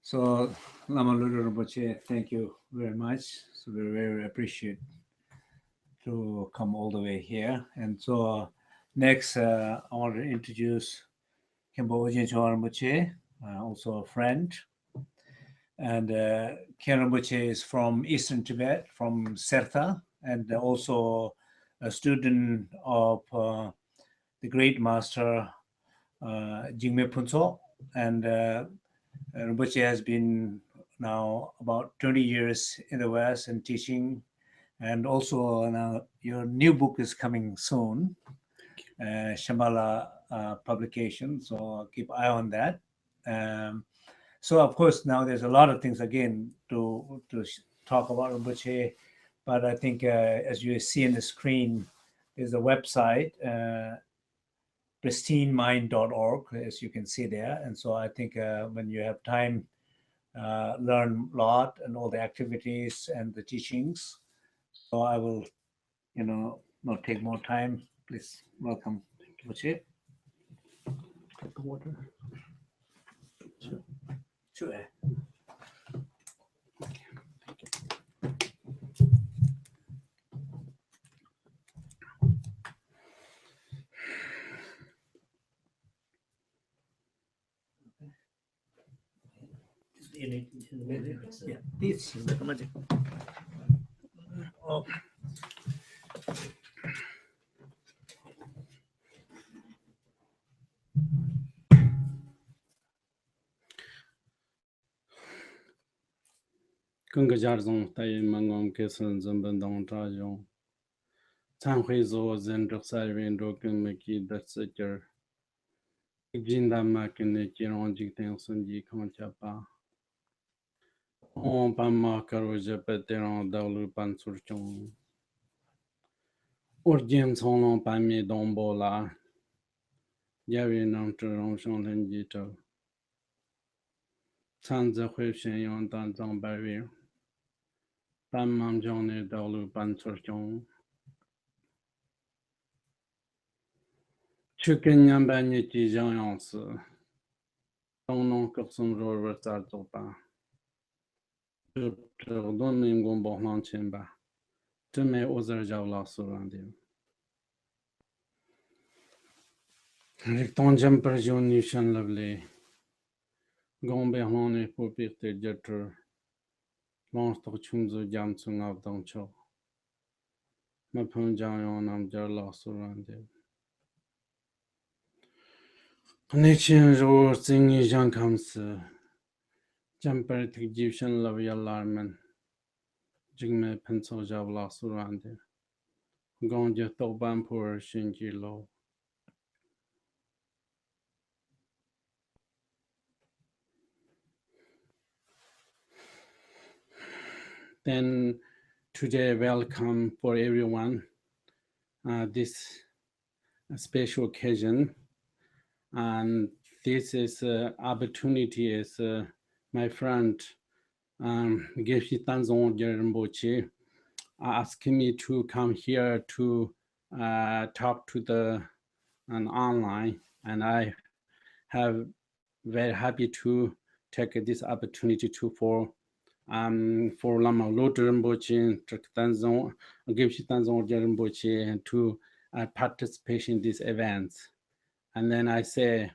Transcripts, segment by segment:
So, Lama Lulu Rinpoche, thank you very much. So we very appreciate to come all the way here. And so next, I want to introduce Orgyen Rinpoche, also a friend. And Khen Rinpoche is from Eastern Tibet, from Sertha, and also a student of the great master Nyingma Phuntsok. And Rinpoche has been now about 20 years in the West and teaching. And also now your new book is coming soon, Shambhala publication. So keep eye on that. So of course now there's a lot of things again to talk about Rinpoche, but I think as you see on the screen, there's a website, pristinemind.org, as you can see there. And so I think when you have time, learn a lot and all the activities and the teachings. So I will, not take more time. Please welcome Rinpoche. Take the water. Sure. Sure. Yeah, this. Oh. Kungajarzong Tai Mangom Kesan Zumbandong Trajong Tanhui Zo Zendruk Sarvin Rokin Maki Datsaker Jinda Makin Kiron Jikten Sunji Kanchapa On Pama Karoja Peteron Dalu Pansurchong Orgyen Sonon Pami Dombola Yavi Namturong Shonten Jito Sanza Huishen Yon Dan Zang Barrier Pamam Jone Dalu Pansurchong Chukin Yambani Jans Don't know Kopsum Rover Sartopa Don't mean Gombo Chimba to me other Javla surrounding Recton Jumper Junushan Lovely Gombe Hone Pupite Jetter Long to Chumzo Jamsung of Doncho Mapun Jayon am Jarla surrounded Connection or singing Jean comes Jumper Egyptian love alarm Jigme pencil Javla surrounded Gonja Toban poor Shinji low. Then today, welcome for everyone. This special occasion, and this is opportunity is my friend Geshe Tenzin Wangyal Rinpoche asking me to come here to talk to the online, and I have very happy to take this opportunity to for Lama Lotu Rinpoche, Geshe Tenzin Wangyal Rinpoche, and to participate in these events. And then I say,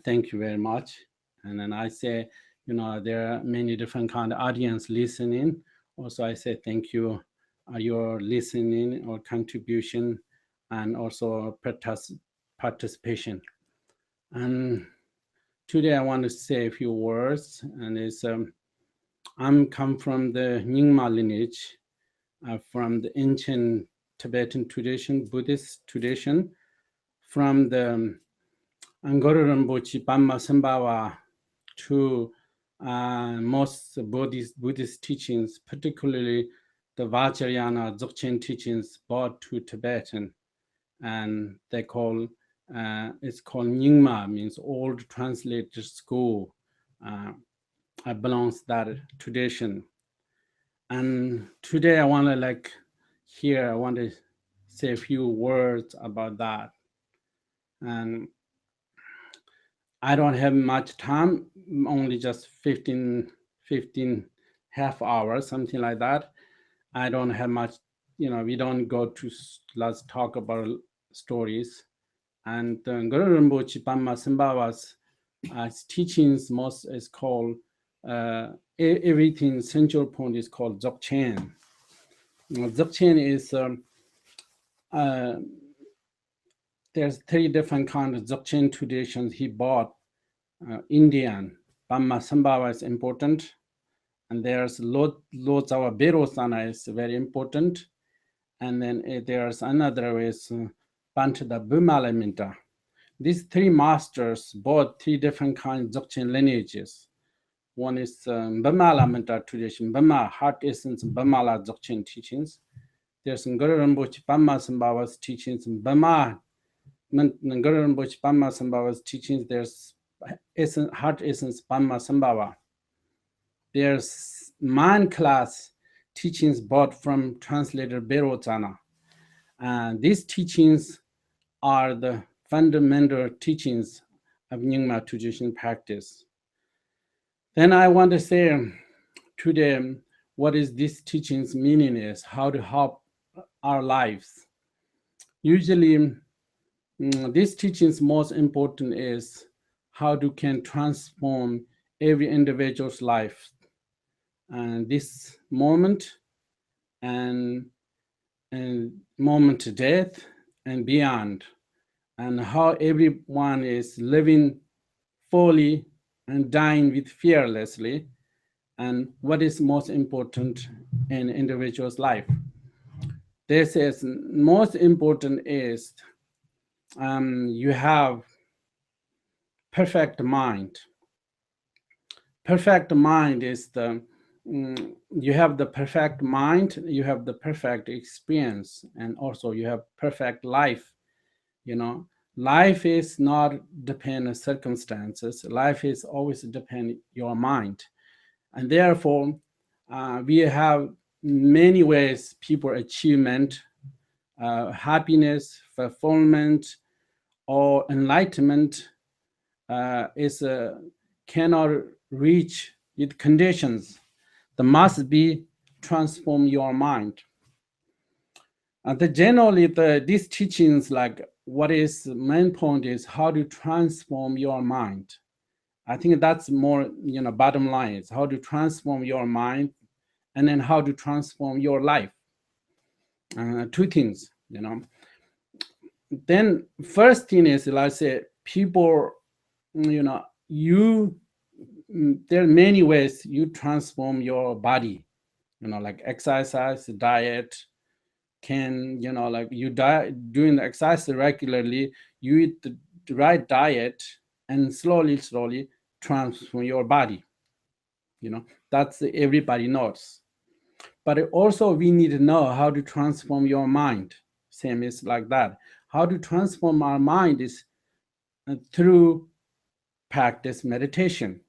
thank you very much. And then I say, there are many different kind of audience listening. Also, I say, thank you, your listening or contribution, and also participation. And today I want to say a few words, and it's, I'm come from the Nyingma lineage, from the ancient Tibetan tradition, Buddhist tradition, from the Angkor Rinpoche, Pamma Sambhava to most Buddhist teachings, particularly the Vajrayana Dzogchen teachings brought to Tibetan, and they call it's called Nyingma, means old translated school. I belongs that tradition. And today I want to say a few words about that. And I don't have much time, only just 15 half hours, something like that. I don't have much, we don't go to, let's talk about stories. And Guru Rinpoche Pama Sambhava's teachings most is called, everything central point is called Dzogchen. Dzogchen is, there's 3 different kinds of Dzogchen traditions he bought. Indian, Pama Sambhava is important. And there's lots of Berosana is very important. And then there's another is Panchada Bhumalaminta. These 3 masters bought 3 different kinds of Dzogchen lineages. One is Bhumalaminta tradition, Bhuma, heart essence, Bhumala Dzogchen teachings. There's Guru Rinpoche Pama Sambhava's teachings, Bhuma, Guru Rinpoche Pama Sambhava's teachings, there's essence, heart essence, Pama Sambhava. There's mind class teachings bought from translator Berotana. And these teachings are the fundamental teachings of Nyingma tradition practice. Then I want to say today what is this teaching's meaning is, how to help our lives. Usually, this teaching's most important is how to can transform every individual's life. And this moment and moment to death and beyond, and how everyone is living fully and dying with fearlessly, and what is most important in individual's life. This is most important is you have perfect mind. Perfect mind is the you have the perfect mind, you have the perfect experience, and also you have perfect life. Life is not depend on circumstances. Life is always depend your mind. And therefore, we have many ways people achievement, happiness, fulfillment, or enlightenment is cannot reach with conditions. There must be transform your mind. Generally, these teachings, like what is the main point is how to transform your mind. I think that's more, bottom line is how to transform your mind, and then how to transform your life. 2 things, Then first thing is, let's say, people, there are many ways you transform your body, like exercise, diet, can, like you doing the exercise regularly, you eat the right diet, and slowly transform your body. That's everybody knows. But also we need to know how to transform your mind. Same is like that. How to transform our mind is through practice meditation.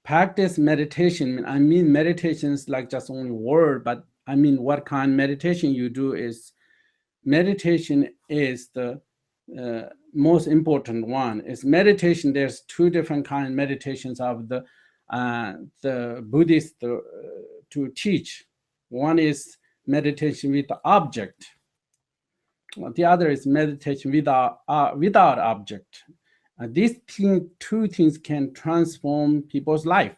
Practice meditation, I mean meditation is like just only word, but I mean what kind of meditation you do is, meditation is the most important one. Is meditation, there's 2 different kind of meditations of the Buddhists to teach. One is meditation with the object. The other is meditation without object. These 2 things can transform people's life.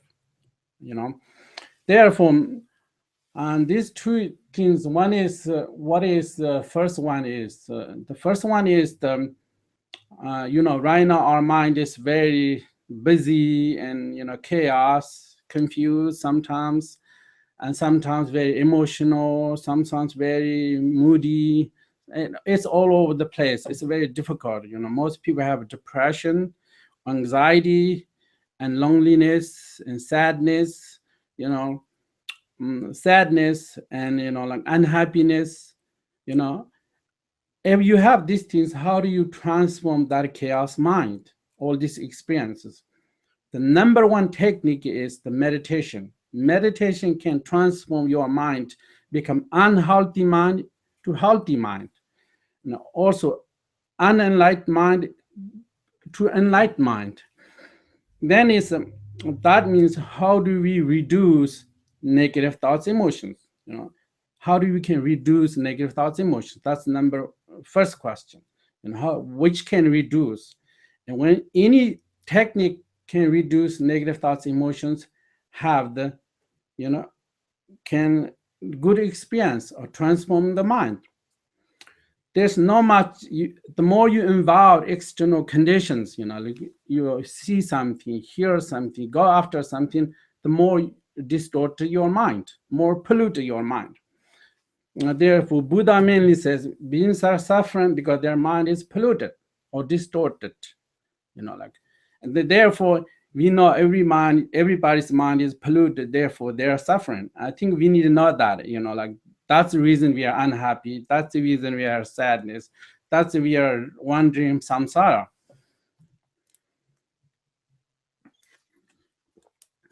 Therefore, and these 2 things, one is what is the first one is the first one is the right now our mind is very busy and chaos, confused sometimes, and sometimes very emotional, sometimes very moody. It's all over the place. It's very difficult. Most people have depression, anxiety, and loneliness and sadness. Sadness and like unhappiness. If you have these things, how do you transform that chaos mind, all these experiences? The number 1 technique is the meditation. Meditation can transform your mind, become unhealthy mind to healthy mind. Also unenlightened mind to enlightened mind. Then that means how do we reduce negative thoughts, emotions? How do we can reduce negative thoughts, emotions? That's first question. Which can reduce? And when any technique can reduce negative thoughts, emotions, have the, can good experience or transform the mind. There's not much, the more you involve external conditions, like you see something, hear something, go after something, the more distort your mind, more pollute your mind. Therefore, Buddha mainly says beings are suffering because their mind is polluted or distorted, and therefore we know everybody's mind is polluted, therefore they are suffering. I think we need to know that, that's the reason we are unhappy. That's the reason we are sadness. That's we are wandering samsara.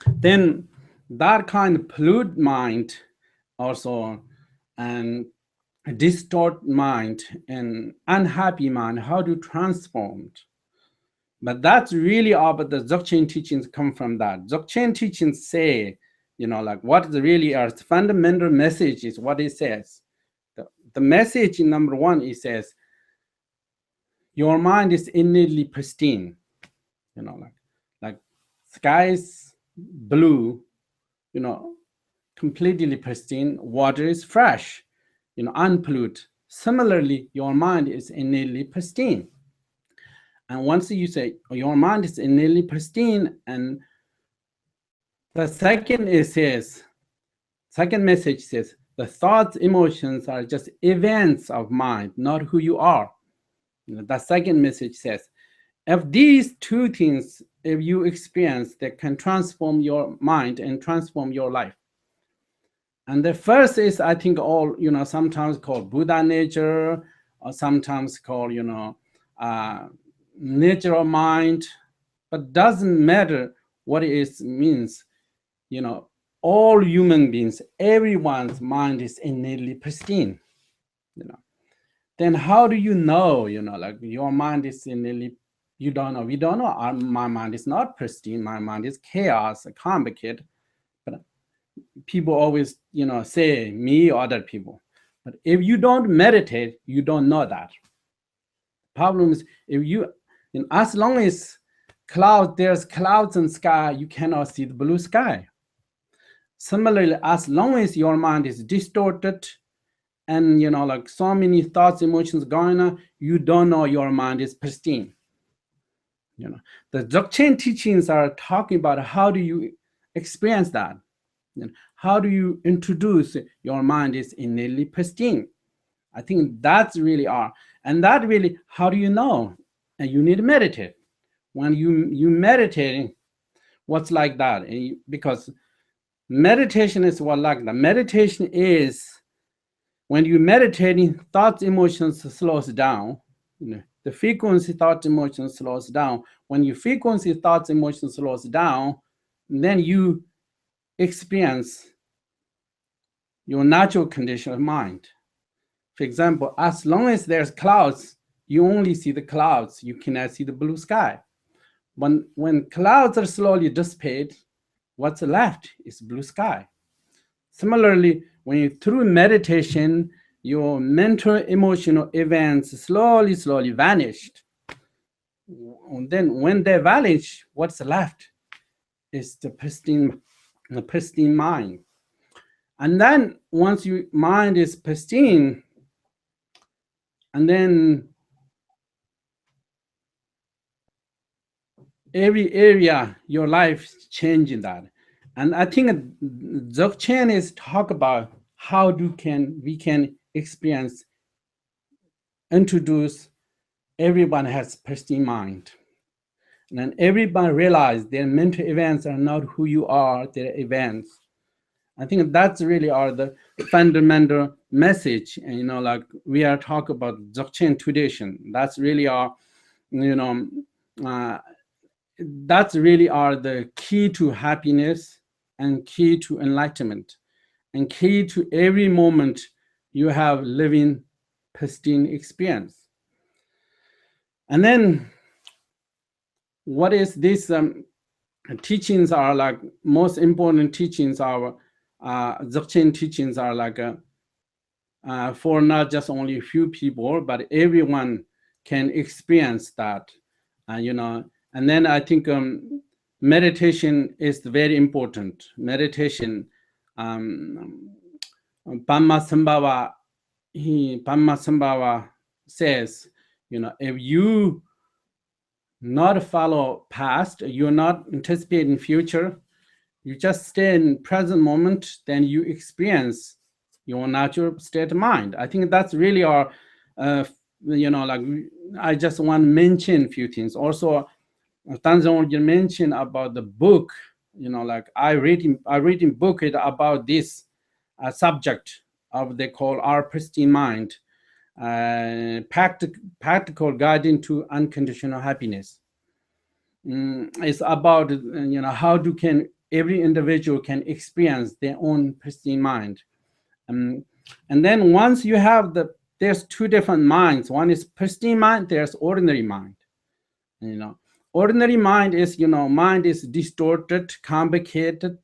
Then that kind of polluted mind also, and distort mind and unhappy mind, how to transform it. But that's really about the Dzogchen teachings come from that. Dzogchen teachings say, what is really our fundamental message is what it says. The message in number one, it says, your mind is innately pristine. Like sky's blue, completely pristine, water is fresh, unpolluted. Similarly, your mind is innately pristine. And once you say your mind is innately pristine, and the second message says, the thoughts, emotions are just events of mind, not who you are. The second message says, if these two things, if you experience, that can transform your mind and transform your life. And the first is, I think, all, sometimes called Buddha nature, or sometimes called, nature of mind, but doesn't matter what it means. All human beings, everyone's mind is innately pristine. Then how do you know, like your mind is innately, you don't know. We don't know. My mind is not pristine. My mind is chaos, complicated. But people always, say me or other people. But if you don't meditate, you don't know that. Problem is, as long as there's clouds in sky, you cannot see the blue sky. Similarly, as long as your mind is distorted and, like so many thoughts, emotions going on, you don't know your mind is pristine. The Dzogchen teachings are talking about how do you experience that? How do you introduce your mind is innately pristine? I think that's really are. And that really, how do you know? And you need to meditate. When you meditating, what's like that? Because meditation is what like that. Meditation is when you meditating, thoughts, emotions slows down. The frequency, thoughts, emotions slows down. When your frequency, thoughts, emotions slows down, then you experience your natural condition of mind. For example, as long as there's clouds, you only see the clouds. You cannot see the blue sky. When clouds are slowly dissipated, what's left is blue sky. Similarly, when you through meditation, your mental, emotional events slowly vanished. And then when they vanish, what's left is the pristine mind. And then once your mind is pristine, and then every area your life changing that. And I think Dzogchen is talk about how we can experience, introduce, everyone has pristine mind. And then everybody realize their mental events are not who you are, their events. I think that's really are the fundamental message. And, like we are talking about Dzogchen tradition. That's really our, that's really are the key to happiness and key to enlightenment and key to every moment you have living pristine experience. And then what is this teachings are like, most important teachings are Dzogchen teachings are like for not just only a few people, but everyone can experience that, you know. And then I think meditation is very important. Meditation, Padmasambhava says, you know, if you not follow past, you're not anticipating future, you just stay in present moment, then you experience your natural state of mind. I think that's really our, you know, like, I just want to mention a few things. Also, Tenzin Wangyal mentioned about the book, you know, like I reading book about this subject of they call Our Pristine Mind, practical guiding to unconditional happiness. It's about, you know, how every individual can experience their own pristine mind. And then once you have there's two different minds. One is pristine mind, there's ordinary mind. You know, ordinary mind is, you know, mind is distorted, complicated,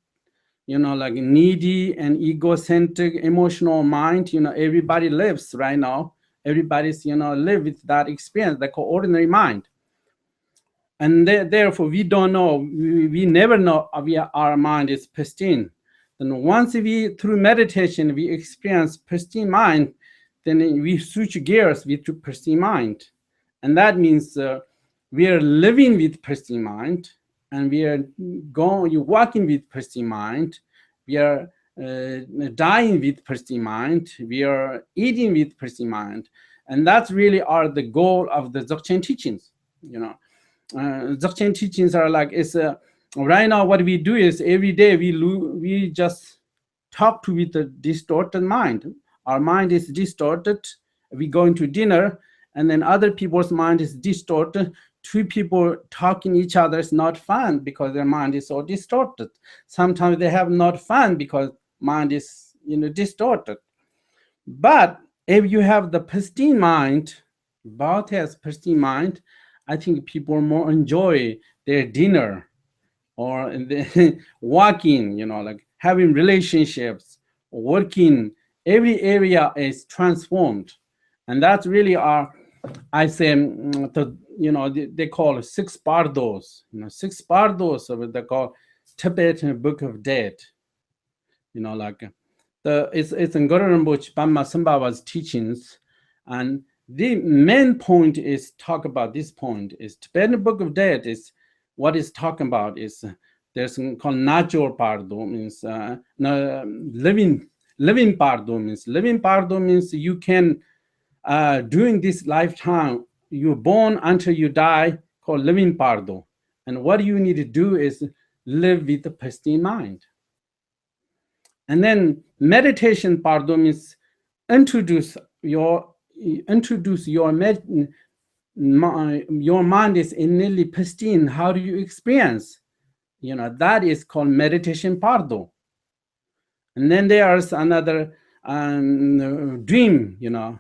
you know, like needy and egocentric emotional mind. You know, everybody lives right now. Everybody's, you know, live with that experience, they call ordinary mind. And therefore, we don't know, we never know our mind is pristine. Then once through meditation, we experience pristine mind, then we switch gears with pristine mind. And that means we are living with pristine mind, and we are walking with pristine mind. We are dying with pristine mind. We are eating with pristine mind. And that's really the goal of the Dzogchen teachings, you know. Dzogchen teachings are like, right now what we do is every day we just talk with a distorted mind. Our mind is distorted. We go into dinner, and then other people's mind is distorted. Two people talking each other is not fun because their mind is so distorted. Sometimes they have not fun because mind is, you know, distorted. But if you have the pristine mind, both has pristine mind, I think people more enjoy their dinner or walking, you know, like having relationships, working. Every area is transformed. And that's really I say, you know, they call 6 bardos, you know, 6 bardos of it, they call Tibetan Book of Dead. You know, like it's in Guru Rinpoche Padmasambhava's teachings. And the main point is talk about this point is Tibetan Book of Dead is what is talking about is there's called natural bardo, means living bardo, means you can during this lifetime you're born until you die, called living bardo. And what you need to do is live with a pristine mind. And then meditation bardo means introduce your mind is innately pristine. How do you experience? You know, that is called meditation bardo. And then there's another dream, you know,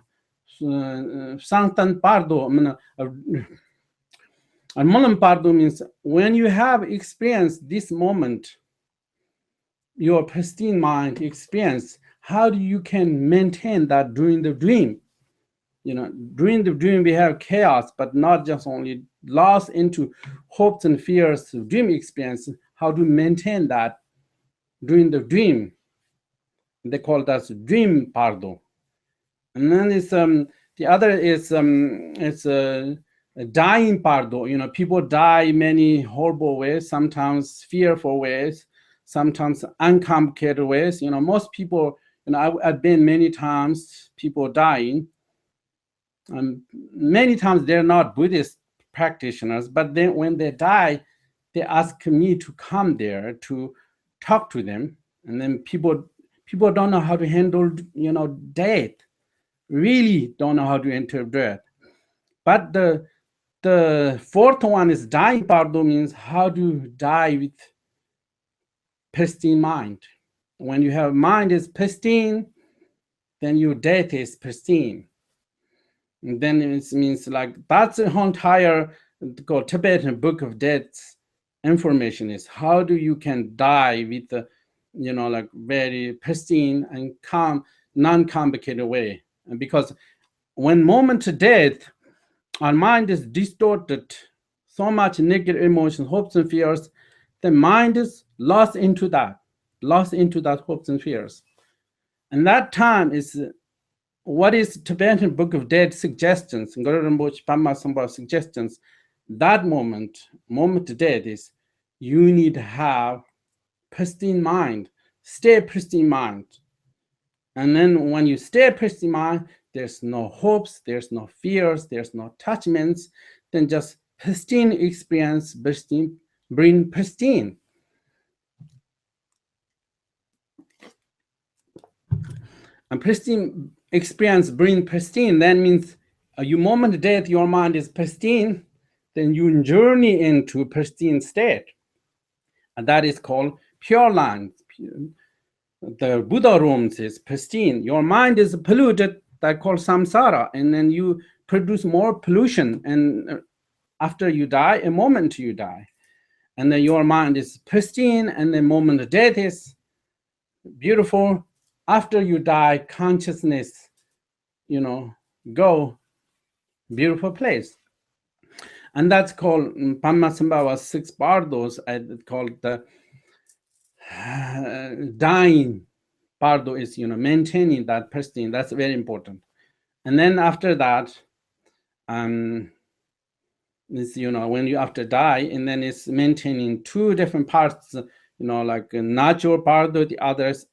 Sanktan bardo. And Mulam bardo means when you have experienced this moment, your pristine mind experience, how do you can maintain that during the dream? You know, during the dream we have chaos, but not just only lost into hopes and fears of dream experience. How to maintain that during the dream? They call that dream bardo. And then it's the other is it's a dying bardo. You know, people die many horrible ways, sometimes fearful ways, sometimes uncomplicated ways. You know, most people, you know, I've been many times people dying. Many times they're not Buddhist practitioners, but then when they die, they ask me to come there to talk to them. And then people don't know how to handle, you know, death. Really don't know how to interpret. But the fourth one is dying bardo, means how to die with pristine mind. When you have mind is pristine, then your death is pristine. And then it means like that's the entire called Tibetan Book of Death information is how do you can die with the, like very pristine and calm, non-complicated way. And because when moment to death, our mind is distorted, so much negative emotions, hopes and fears, the mind is lost into that hopes and fears. And that time is what is Tibetan Book of Dead suggestions, Guru Rinpoche, Pama Sambhava suggestions. That moment to death is you need to have pristine mind, stay pristine mind. And then when you stay pristine mind, there's no hopes, there's no fears, there's no attachments, then just pristine experience, bring pristine. And pristine experience bring pristine, that means you moment to death, your mind is pristine, then you journey into pristine state. And that is called pure land. The Buddha rooms is pristine. Your mind is polluted, that called samsara, and then you produce more pollution. And after you die, a moment you die. And then your mind is pristine, and the moment of death is beautiful. After you die, consciousness, go beautiful place. And that's called Padmasambhava 6 bardos, called the dying bardo is, maintaining that pristine. That's very important. And then after that, is, when you after die, and then it's maintaining two different parts, like a natural bardo, the others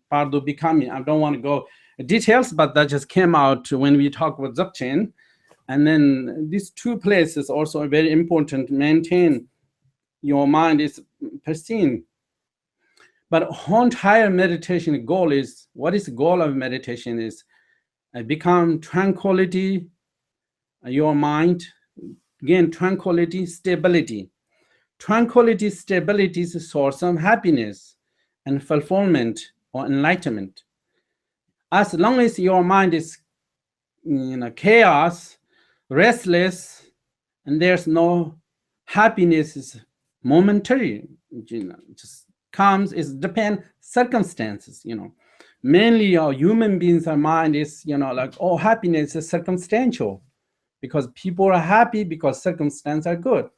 bardo becoming. I don't want to go details, but that just came out when we talk about Dzogchen. And then these two places also are very important to maintain your mind is pristine. But whole entire meditation goal is, what is the goal of meditation is become tranquility, your mind, again, tranquility, stability. Tranquility, stability is a source of happiness and fulfillment or enlightenment. As long as your mind is, chaos, restless, and there's no happiness, is momentary, just comes, it depends circumstances, mainly our human beings, our mind is, happiness is circumstantial, because people are happy because circumstances are good.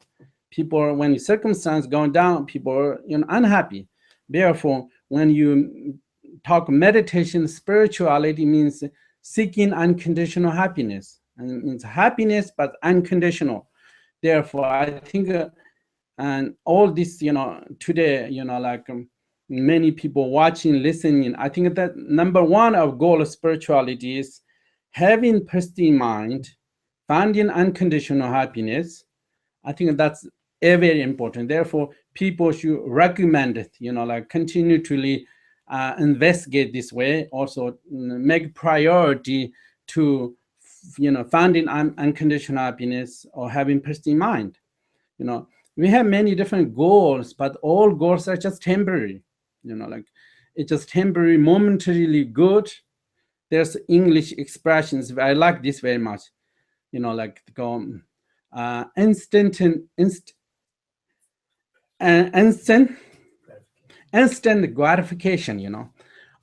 People, when circumstances going down, people are unhappy. Therefore, when you talk meditation, spirituality means seeking unconditional happiness, and it means happiness but unconditional. Therefore, I think and all this, today, many people watching, listening, I think that number one of goal of spirituality is having pristine mind, finding unconditional happiness. I think that's very important. Therefore, people should recommend it, continually investigate this way, also make priority to, finding unconditional happiness or having pristine mind. We have many different goals, but all goals are just temporary. It's just temporary, momentarily good. There's English expressions. I like this very much. Instant gratification.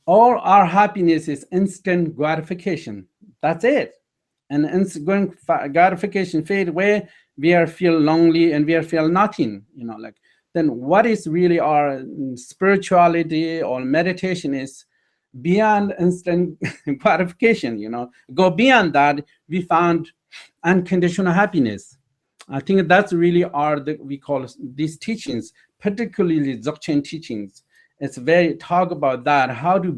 All our happiness is instant gratification. That's it. And instant gratification fade away, we are feel lonely and we are feel nothing. Then what is really our spirituality or meditation is beyond instant gratification. Go beyond that, we found unconditional happiness. I think that's really we call these teachings, particularly Dzogchen teachings. It's very talk about that, how to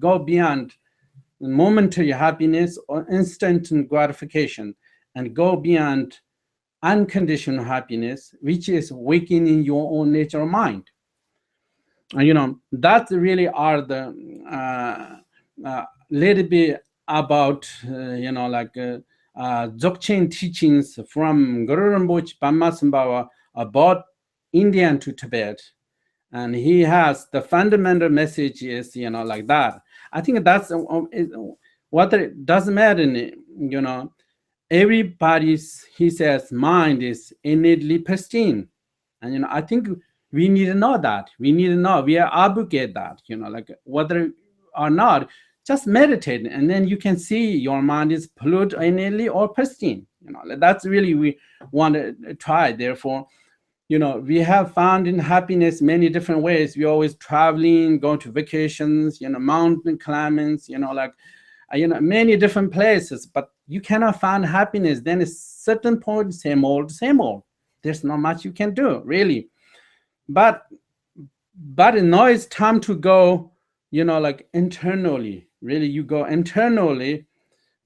go beyond momentary happiness or instant gratification, and go beyond unconditional happiness, which is awakening your own nature of mind. And that really are the little bit about Dzogchen teachings from Guru Rinpoche Padmasambhava about India to Tibet. And he has the fundamental message is, like that. I think that's what it doesn't matter, everybody's, he says, mind is innately pristine. And, I think we need to know that. We need to know, we are obligated that, like whether or not, just meditate. And then you can see your mind is polluted innately or pristine. That's really we want to try. Therefore, we have found in happiness many different ways. We always traveling, going to vacations, mountain climbings, many different places, but you cannot find happiness. Then at a certain point, same old, same old. There's not much you can do, really. But now it's time to go, like internally. Really, you go internally.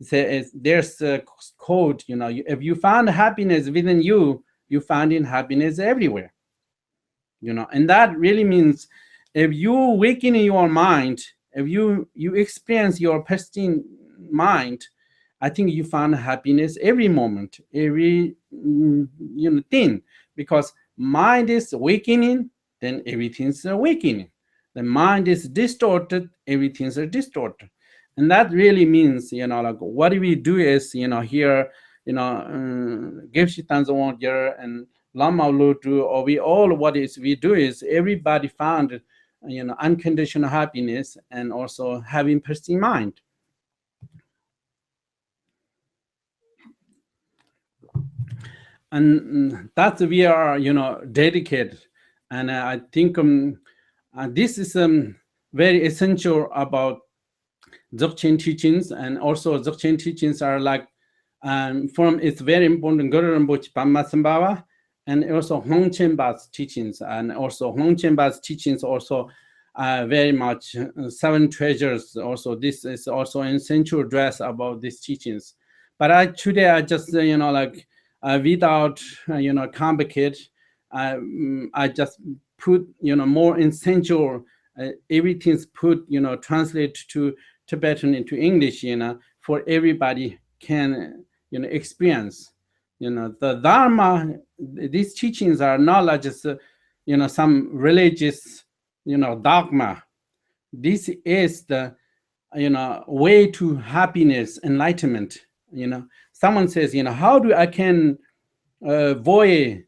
There's a quote, if you find happiness within you, you finding happiness everywhere. And that really means if you awaken your mind, if you experience your pristine mind, I think you find happiness every moment, every thing, because mind is awakening, then everything's awakening. The mind is distorted, everything's distorted. And that really means, like what we do is, here, Geshe Tenzin Wangyal and Lama Lutu, or we do is everybody found, unconditional happiness and also having pristine mind. And that we are, dedicated. And I think this is very essential about Dzogchen teachings. And also Dzogchen teachings are like, it's very important Guru Rinpoche Pama Sambhava, and also Hong Chenpa's teachings. And also Hong Chenpa's teachings also very much seven treasures. Also, this is also an essential address about these teachings. But today I just, without, complicate, I just put, more essential, everything's put, translate to Tibetan into English, for everybody can, experience. The Dharma, these teachings are not just, some religious, dogma. This is the, way to happiness, enlightenment. Someone says, how do I can avoid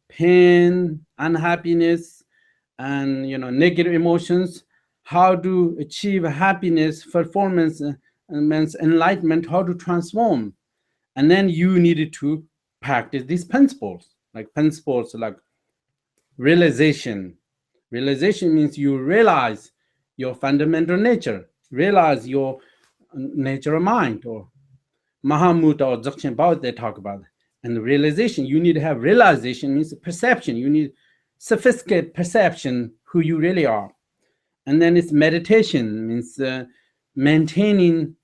pain, unhappiness, and negative emotions? How to achieve happiness, performance, enlightenment? How to transform? And then you needed to practice these principles, like realization. Realization means you realize your fundamental nature, realize your nature of mind, or Mahamudra or Dzogchen Bao, they talk about it. And the realization, you need to have realization, means perception. You need sophisticated perception who you really are. And then it's meditation, means maintaining,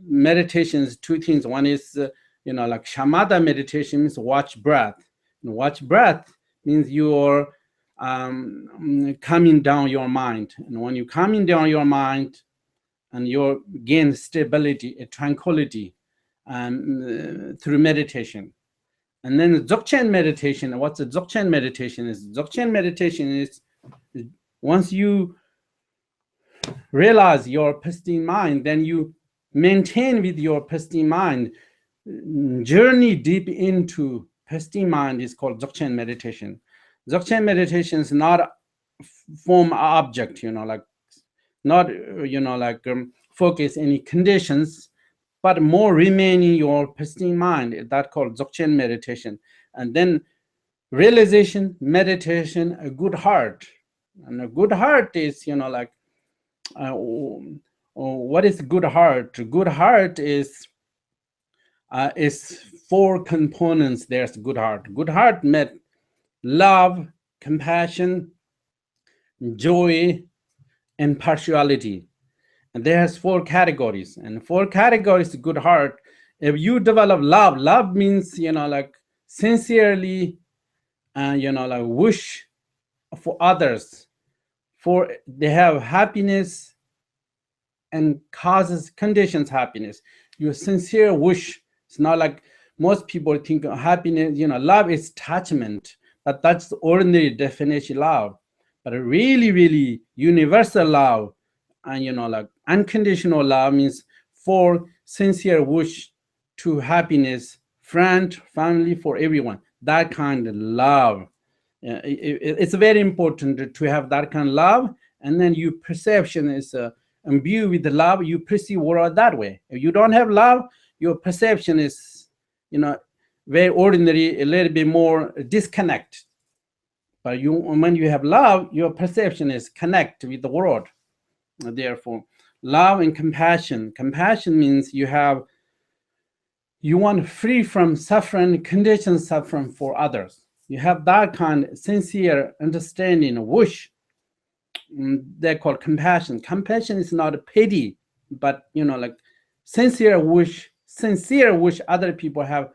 meditation is two things. One is, like shamatha meditation means watch breath. And watch breath means you're calming down your mind. And when you're calming down your mind, and you gain stability, tranquility, through meditation. And then Dzogchen meditation, what's the Dzogchen meditation is? Dzogchen meditation is once you realize your pristine mind, then you maintain with your pristine mind, journey deep into pristine mind is called Dzogchen meditation. Dzogchen meditation is not a form object, like not, focus any conditions, but more remaining your pristine mind. That called Dzogchen meditation. And then realization, meditation, a good heart. And a good heart is, what is good heart? Good heart is four components. There's good heart. Good heart meant love, compassion, joy, and partiality. And there's four categories. And four categories of good heart. If you develop love means, sincerely, wish for others, for they have happiness and causes conditions happiness. Your sincere wish. It's not like most people think of happiness, love is attachment, but that's the ordinary definition of love. But really, really universal love, and unconditional love means for sincere wish to happiness, friend, family, for everyone. That kind of love. It's very important to have that kind of love. And then your perception is imbued with the love. You perceive world that way. If you don't have love, your perception is, very ordinary, a little bit more disconnect. But when you have love, your perception is connect with the world. Therefore, love and compassion. Compassion means you want free from suffering, conditioned suffering for others. You have that kind of sincere understanding, wish. They call compassion. Compassion is not petty, but like sincere wish other people have,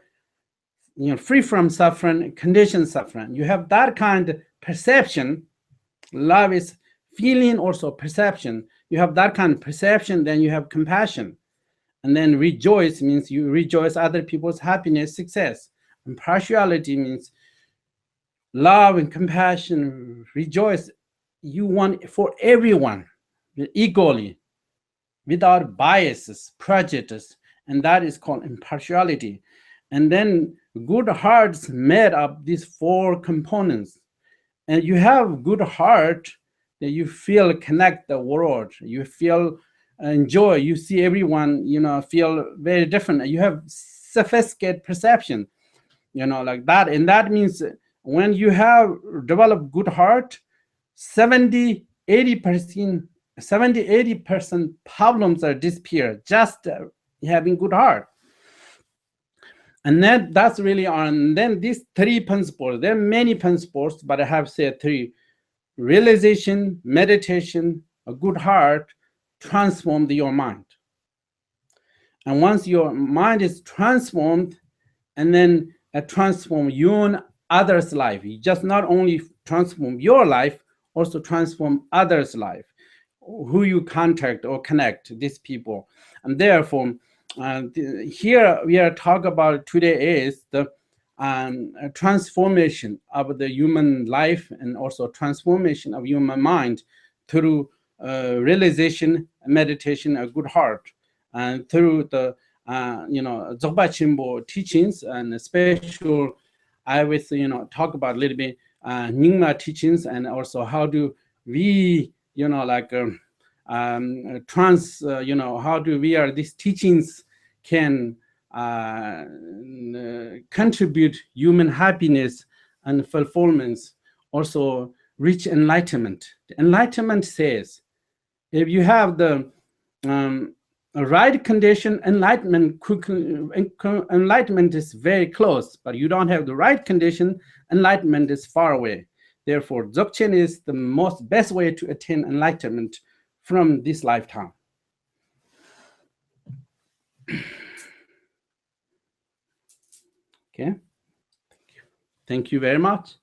free from suffering, conditioned suffering. You have that kind of perception. Love is feeling, also perception. You have that kind of perception, then you have compassion. And then rejoice means you rejoice other people's happiness, success. And partiality means love and compassion, rejoice. You want for everyone equally, without biases, prejudice, and that is called impartiality. And then good hearts made up these 4 components. And you have good heart, that you feel connect the world, you feel enjoy, you see everyone, feel very different. You have sophisticated perception, like that. And that means when you have developed good heart, 70-80% problems are disappear just having good heart. And that's really on. Then these 3 principles, there are many principles, but I have said 3: realization, meditation, a good heart, transform your mind. And once your mind is transformed, and then transform your and others' life, you just not only transform your life, also transform others' life, who you contact or connect, these people. And therefore, here we are talking about today is the transformation of the human life, and also transformation of human mind through realization, meditation, a good heart, and through the Dzogchen Chimbo teachings, and special I always talk about a little bit Nyingma teachings, and also how do we how do we are these teachings can contribute human happiness and fulfillment, also reach enlightenment. Enlightenment says, if you have the right condition, enlightenment is very close, but you don't have the right condition, enlightenment is far away. Therefore, Dzogchen is the best way to attain enlightenment from this lifetime. Okay. Thank you very much.